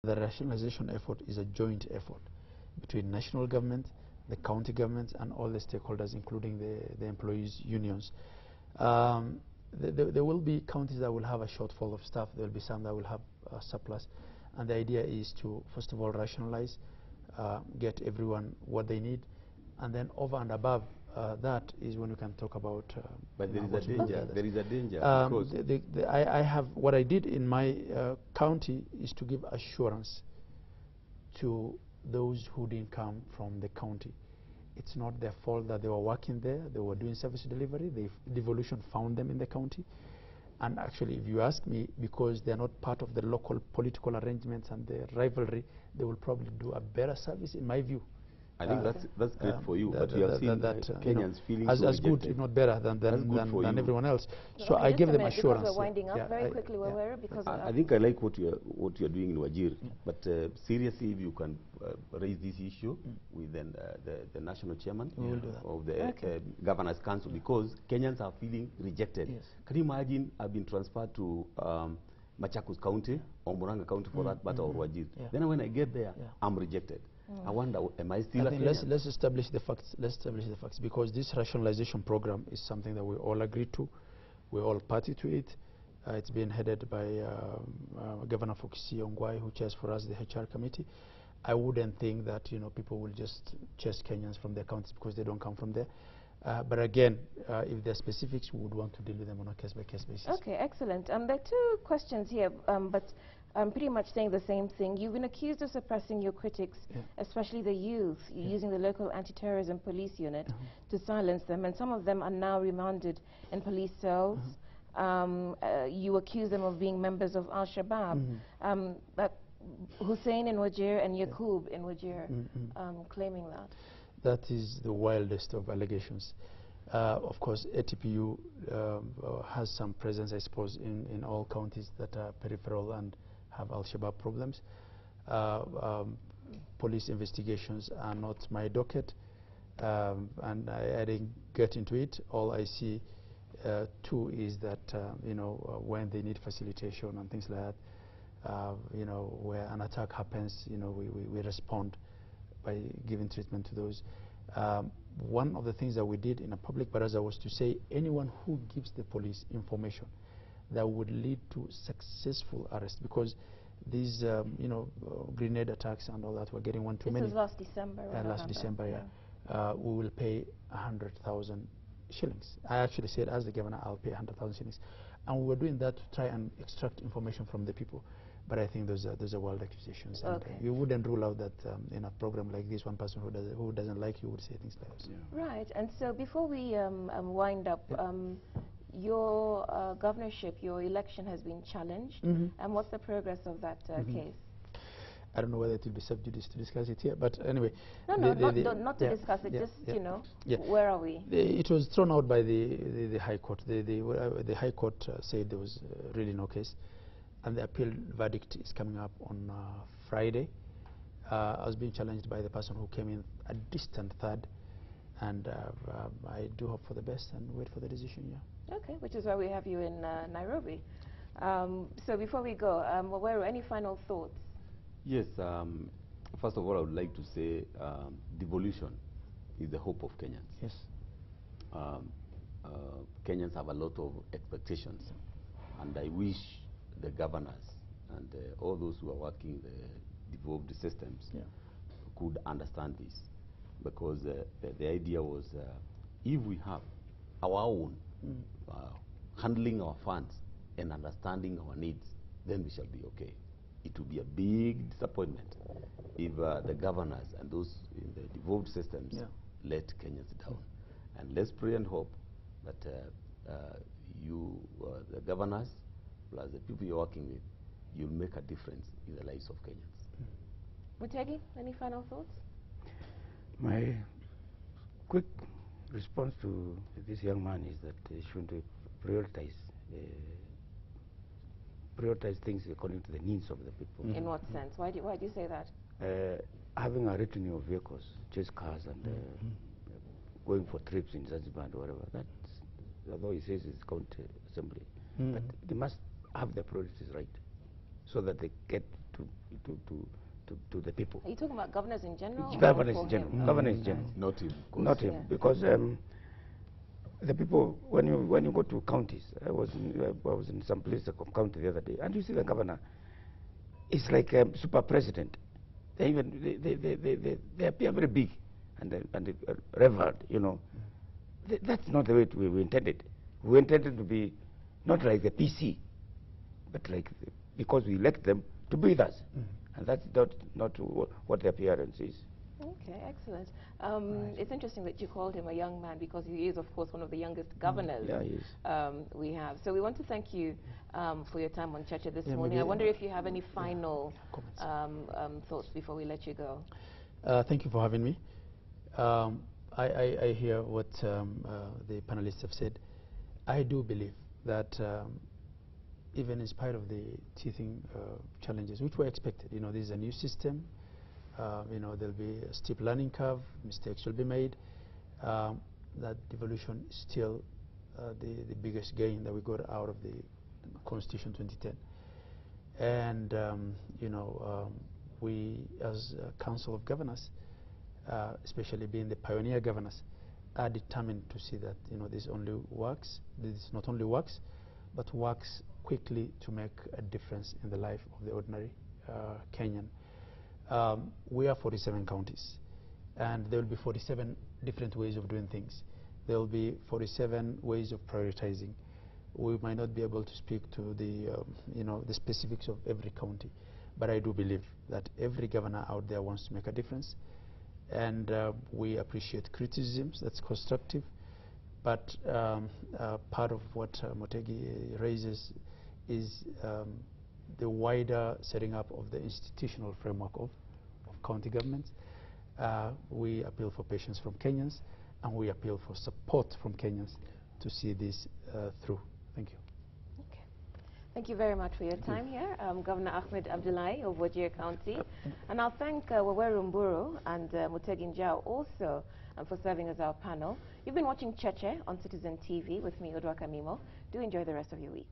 the rationalization effort is a joint effort between national government, the county governments, and all the stakeholders, including the employees' unions. There will be counties that will have a shortfall of staff. There will be some that will have a surplus. And the idea is to, first of all, rationalize, get everyone what they need, and then over and above that is when we can talk about. But there is a danger. There is a danger because I have what I did in my county is to give assurance to those who didn't come from the county. It's not their fault that they were working there. They were doing service delivery. Devolution found them in the county. And actually, if you ask me, because they're not part of the local political arrangements and the rivalry, they will probably do a better service, in my view. I think that's great for you, but you have seen Kenyans feeling as good, if not better, than everyone else. So I give them assurance. Because we're winding up very quickly, because I think I like what you're doing in Wajir, but seriously, if you can raise this issue with the national chairman of the Governors Council, because Kenyans are feeling rejected. Yes. Can you imagine? I've been transferred to Machakos County or Murang'a County for that matter, or Wajir. Then when I get there, I'm rejected. I wonder, am I still a Kenyan? Let's establish the facts. Let's establish the facts, because this rationalization program is something that we all agree to. We're all party to it. It's been headed by Governor Fokisi Ongwai, who chairs for us the HR committee. I wouldn't think that people will just chase Kenyans from their counties because they don't come from there. But again, if there are specifics, we would want to deal with them on a case-by-case basis. Okay, excellent. There are two questions here, but I'm pretty much saying the same thing. You've been accused of suppressing your critics, especially the youth, using the local anti-terrorism police unit to silence them, and some of them are now remanded in police cells. You accuse them of being members of Al-Shabaab. Hussein in Wajir and Yaqub in Wajir claiming that. That is the wildest of allegations. Of course, ATPU has some presence, I suppose, in all counties that are peripheral and have Al-Shabaab problems. Police investigations are not my docket, and I didn't get into it. All I see, too, is that when they need facilitation and things like that, where an attack happens, we respond by giving treatment to those. One of the things that we did in a public baraza was to say anyone who gives the police information that would lead to successful arrest, because these grenade attacks and all that were getting one too many. This was last December. Last December, we will pay 100,000 shillings. I actually said, as the governor, I'll pay 100,000 shillings, and we were doing that to try and extract information from the people. But I think those are wild accusations, and you wouldn't rule out that in a program like this, one person who doesn't like you would say things like that. Right. And so before we wind up, your governorship, your election has been challenged. And what's the progress of that case? I don't know whether it will be sub judice to discuss it here, but anyway. Not to discuss it, just, where are we? It was thrown out by the High Court. The High Court said there was really no case, and the appeal verdict is coming up on Friday. I was being challenged by the person who came in a distant third, and I do hope for the best and wait for the decision, Okay, which is why we have you in Nairobi. So before we go, Waweru, any final thoughts? Yes, first of all, I would like to say devolution is the hope of Kenyans. Yes. Kenyans have a lot of expectations, and I wish the governors and all those who are working the devolved systems could understand this, because the idea was if we have our own handling our funds and understanding our needs, then we shall be okay. It will be a big disappointment if the governors and those in the devolved systems let Kenyans down. And let's pray and hope that the governors, plus the people you're working with, you'll make a difference in the lives of Kenyans. Mutegi, any final thoughts? My quick response to this young man is that they should prioritize things according to the needs of the people. In what sense? Why do you say that? Having a retinue of vehicles, chase cars, and going for trips in Zanzibar or whatever, that's, although he says it's county assembly, but they must have their priorities right, so that they get to the people. Are you talking about governors in general? Governors in general. Governors in general. Not him. Not him, because the people, when you go to counties, I was in some place, a county the other day, and you see the governor. It's like a super president. They appear very big and revered, you know. That's not the way we intended. We intended to be not like the PC, but like because we elect them to be with us, and that's not what the appearance is. Okay, excellent. It's interesting that you called him a young man because he is, of course, one of the youngest governors we have. So we want to thank you for your time on Cheche this morning. I wonder if you have any final thoughts before we let you go. Thank you for having me. I hear what the panelists have said. I do believe that even in spite of the teething challenges, which were expected, you know, this is a new system. You know, there'll be a steep learning curve, mistakes will be made. That devolution is still the biggest gain that we got out of the Constitution 2010. And, you know, we as a Council of Governors, especially being the pioneer governors, are determined to see that, you know, this not only works, but works quickly to make a difference in the life of the ordinary Kenyan. We are 47 counties, and there will be 47 different ways of doing things. There will be 47 ways of prioritizing. We might not be able to speak to the, you know, the specifics of every county, but I do believe that every governor out there wants to make a difference, and we appreciate criticisms. That's constructive, but part of what Motegi raises is the wider setting up of the institutional framework of county governments. We appeal for patience from Kenyans, and we appeal for support from Kenyans to see this through. Thank you. Okay. Thank you very much for your time here, Governor Ahmed Abdullahi of Wajir County. And I'll thank Waweru Mburu and Motegi Njau also for serving as our panel. You've been watching Cheche on Citizen TV with me, Odwa Kamimo. Do enjoy the rest of your week.